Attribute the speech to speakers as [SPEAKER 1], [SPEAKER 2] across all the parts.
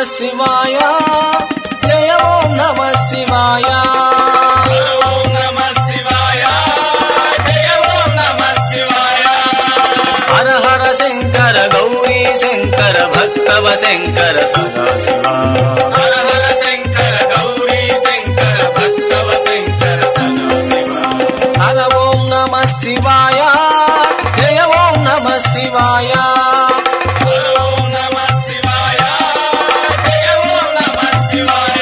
[SPEAKER 1] శివాయ జయ ఓం నమః శివాయ
[SPEAKER 2] ఓం నమః శివాయ జయ ఓం నమః శివాయ
[SPEAKER 1] హర హర శంకర గౌరీ శంకర భక్తవ శంకర సదాశివ
[SPEAKER 2] హర హర శంకర గౌరీ శంకర భక్తవ శంకర సదాశివ
[SPEAKER 1] హర ఓం నమః శివాయ జయ ఓం నమః శివాయ
[SPEAKER 2] ఓం నమః శివాయ జయ ఓం నమః శివాయ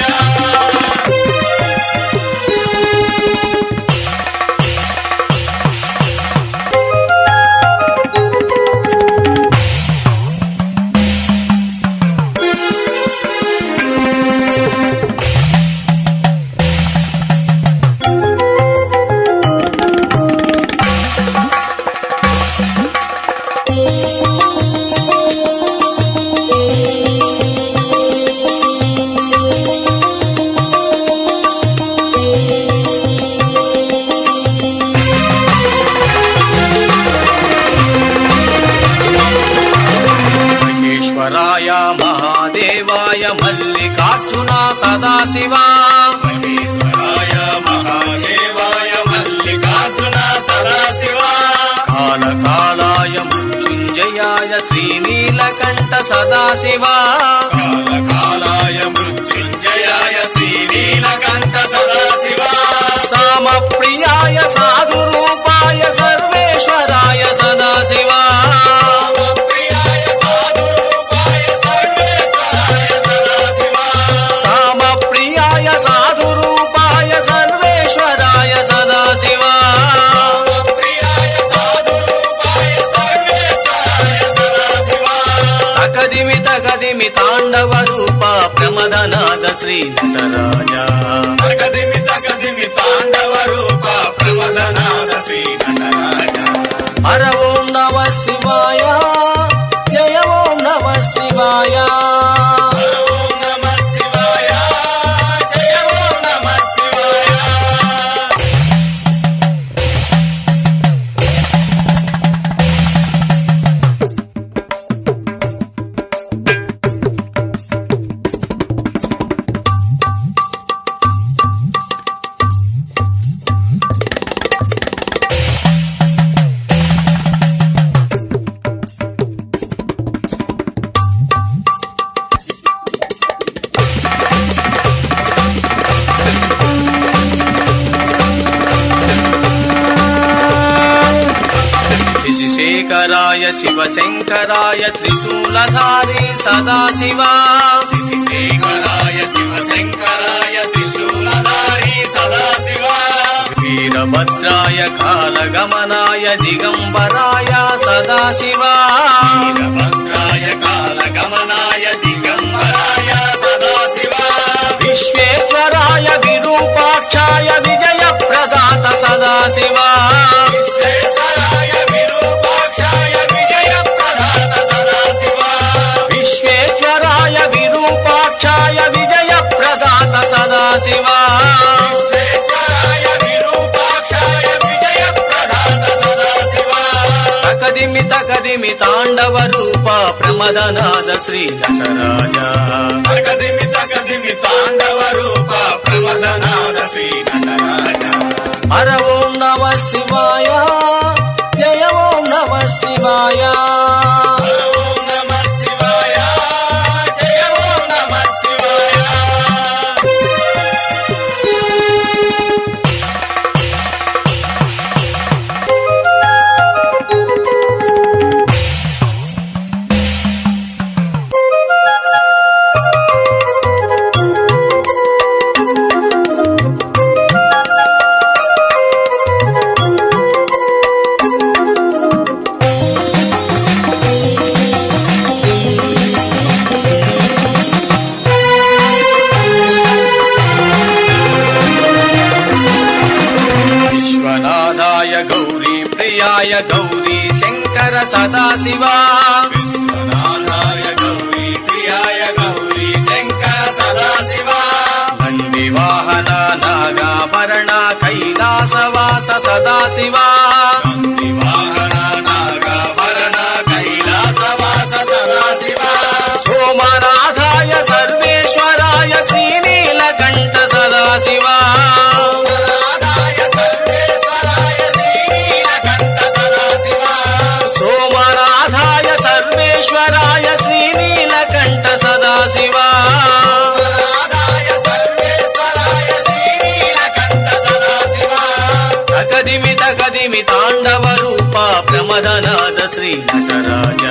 [SPEAKER 1] మహేశ్వరాయ మహాదేవాయ మల్లికార్జున సదాశివ
[SPEAKER 2] మహేశ్వరాయ మహాదేవాయ మల్లికార్జున సదాశివ
[SPEAKER 1] కాలకాలాయ మృత్యుంజయాయ శ్రీనీలకంఠ సదాశివ
[SPEAKER 2] కాలకాలాయ మృత్యుంజయాయ శ్రీనీలకంఠ సదాశివ
[SPEAKER 1] సామప్రియాయ సాధురూపాయ సర్వేశ్వరాయ సదాశివ
[SPEAKER 2] ప్రియాయ సాధురూపాయ సర్వేశ్వరాయ సదాశివ
[SPEAKER 1] సామప్రియాయ సాధురూపాయ సర్వేశ్వరాయ సదాశివ
[SPEAKER 2] ప్రియాయ సాధురూపాయ సర్వేశ్వరాయ సదాశివ
[SPEAKER 1] తకదిమి తకదిమి తాండవ రూప ప్రమదనాద శ్రీ నటరాజ
[SPEAKER 2] తకదిమి తకదిమి తాండవ రూప ప్రమదనాద శ్రీ నటరాజ
[SPEAKER 1] హర ఓం నమః శివాయ జయ ఓం నమః శివాయ
[SPEAKER 2] ఓం నమః శివాయ జయ ఓం నమః శివాయ
[SPEAKER 1] శశిశేఖరాయ శివశంకరాయ త్రిశూలధారి సదాశివ
[SPEAKER 2] శశిశేఖరాయ శివశంకరాయ త్రిశూలధారి సదాశివ
[SPEAKER 1] వీరభద్రాయ కాలగమనాయ దిగంబరాయ సదాశివ
[SPEAKER 2] వీరభద్రాయ కాలగమనాయ దిగంబరాయ సదాశివ
[SPEAKER 1] విశ్వేశ్వరాయ విరూపాక్షాయ విజయ ప్రదాత సదాశివ
[SPEAKER 2] విశ్వేశ్వరాయ విరూపాక్షాయ విజయ ప్రదాత సదాశివ
[SPEAKER 1] విశ్వేశ్వరాయ విరూపాక్షాయ విజయ ప్రదాత సదాశివ
[SPEAKER 2] విశ్వేశ్వరాయ విరూపాక్షాయ విజయ ప్రదాత సదాశివ
[SPEAKER 1] తకదిమి తకదిమి తాండవ రూప ప్రమదనాద శ్రీ నటరాజ
[SPEAKER 2] తకదిమి తకదిమి తాండవ రూప ప్రమదనాద శ్రీ నటరాజ
[SPEAKER 1] హర ఓం నమః శివాయ జయ ఓం నమః శివాయ
[SPEAKER 2] ఓం నమః శివాయ జయ ఓం నమః శివాయ
[SPEAKER 1] విశ్వనాథాయ గౌరీ ప్రియాయ గౌరీ శంకర సదాశివ
[SPEAKER 2] విశ్వనాథాయ గౌరీ ప్రియాయ గౌరీ శంకర సదాశివ
[SPEAKER 1] నంది వాహన నాగాభరణ కైలాసవాస సదాశివ
[SPEAKER 2] వాహన నాగభరణ కైలాసవాస సదాశివ
[SPEAKER 1] సోమనాథాయ సర్వ సర్వేశ్వరాయ శ్రీనీలకంఠ సదాశివా
[SPEAKER 2] నాదాయ సర్వేశ్వరాయ శ్రీనీలకంఠ సదాశివా
[SPEAKER 1] తకదిమి తకదిమి తాండవ రూప ప్రమదనాద శ్రీ నటరాజ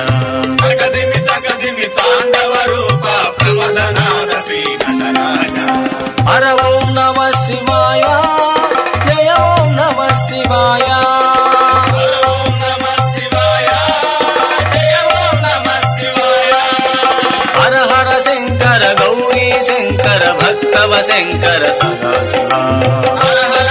[SPEAKER 2] తకదిమి తకదిమి తాండవ రూప ప్రమదనాద శ్రీ నటరాజ
[SPEAKER 1] హర ఓం నమ శివాయ జయ ఓం నమ శివాయ
[SPEAKER 2] ఓం నమః శివాయ జయ ఓం నమః శివాయ
[SPEAKER 1] హర హర శంకర గౌరీ శంకర భక్తవ శంకర సదాశివ
[SPEAKER 2] హర హర